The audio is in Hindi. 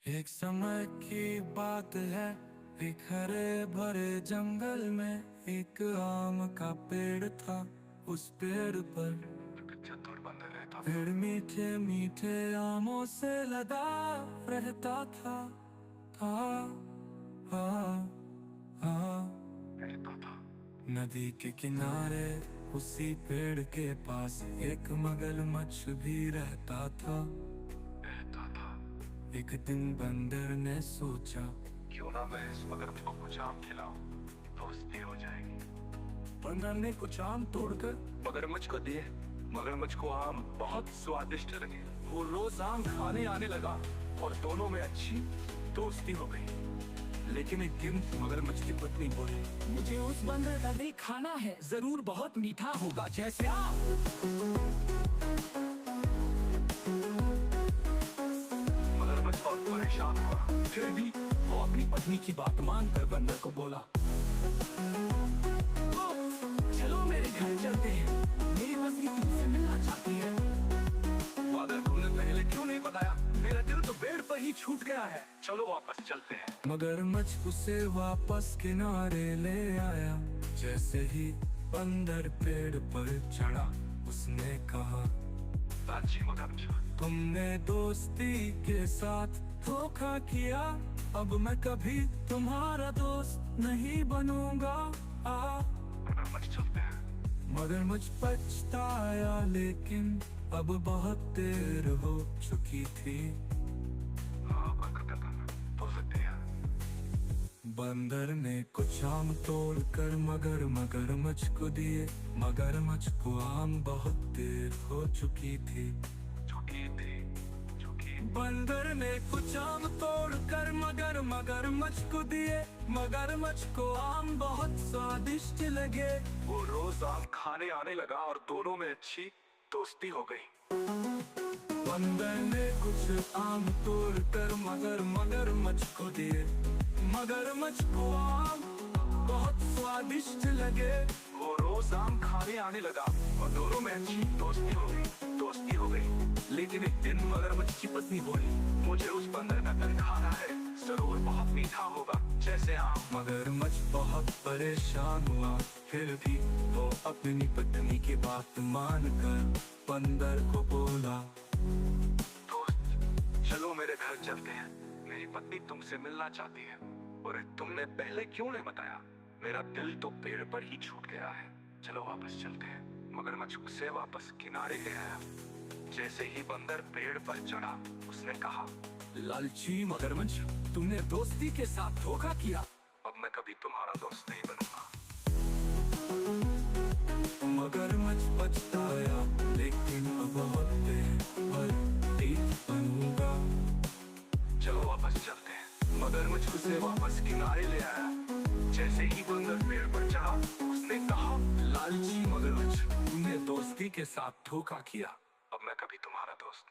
एक समय की बात है, एक हरे भरे जंगल में एक आम का पेड़ था। उस पेड़ पर चतुर बंदर रहता था। पेड़ मीठे मीठे आमों से लदा रहता था। हाँ हाँ हाँ रहता था। नदी के किनारे उसी पेड़ के पास एक मगरमच्छ भी रहता था। एक दिन बंदर ने सोचा, क्यों ना मैं इस मगरमच्छ को कुछ आम खिलाऊं, दोस्ती हो जाएगी। बंदर ने कुछ आम तोड़कर मगरमच्छ को दिए। मगरमच्छ को आम बहुत स्वादिष्ट लगे। वो रोज आम खाने आने लगा और दोनों में अच्छी दोस्ती हो गई। लेकिन एक दिन मगरमच्छ की पत्नी बोली, मुझे उस बंदर का नहीं खाना है, जरूर बहुत मीठा होगा जैसे आम। परेशान हुआ, फिर भी वो अपनी पत्नी की बात मानकर बंदर को बोला, चलो मेरे घर चलते हैं, मेरी पत्नी तुमसे मिलना चाहती है। बंदर तुमने पहले क्यों नहीं बताया? मेरा दिल तो पेड़ पर ही छूट गया है, चलो वापस चलते हैं। मगरमच्छ उसे वापस किनारे ले आया। जैसे ही बंदर पेड़ पर चढ़ा, उसने कहा, तुमने दोस्ती के साथ धोखा किया, अब मैं कभी तुम्हारा दोस्त नहीं बनूंगा। मगरमच्छ पछताया, लेकिन अब बहुत देर हो चुकी थी। बंदर ने कुछ आम तोड़कर मगरमच्छ को दिए। मगरमच्छ को आम बहुत देर हो चुकी थी। बंदर ने कुछ आम तोड़कर मगरमच्छ को दिए। मगरमच्छ को आम बहुत स्वादिष्ट लगे। वो रोज आम खाने आने लगा और दोनों में अच्छी दोस्ती हो गई। बंदर ने कुछ आम तोड़कर मगरमच्छ को दिए। मगरमच्छ को आम बहुत स्वादिष्ट लगे। वो रोज आम खाने आने लगा और दोनों में अच्छी दोस्ती हो गई। लेकिन एक दिन मगरमच्छ की पत्नी बोली, मुझे उस बंदर का तन खाना है, जरूर बहुत मीठा होगा जैसे आम। मगरमच्छ बहुत परेशान हुआ, फिर भी वो अपनी पत्नी की बात मानकर बंदर को बोला, दोस्त चलो मेरे घर चलते हैं, मेरी पत्नी तुमसे मिलना चाहती है। और तुमने पहले क्यों नहीं बताया? मेरा दिल तो पेड़ पर ही छूट गया है, चलो वापस चलते हैं। मगरमच्छ उसे वापस किनारे ले आया। जैसे ही बंदर पेड़ पर चढ़ा, उसने कहा, लालची मगरमच्छ, तुमने दोस्ती के साथ धोखा किया, अब मैं कभी तुम्हारा दोस्त नहीं बनूंगा। मगरमच्छ पछताया, लेकिन अब बहुत देर पर बनूंगा। चलो वापस चलते हैं। मगरमच्छ उसे वापस किनारे ले आया। जैसे ही बंदर पेड़ पर चढ़ा, उसने कहा, लालची मगरमच्छ, तुमने दोस्ती के साथ धोखा किया, अब मैं कभी तुम्हारा दोस्त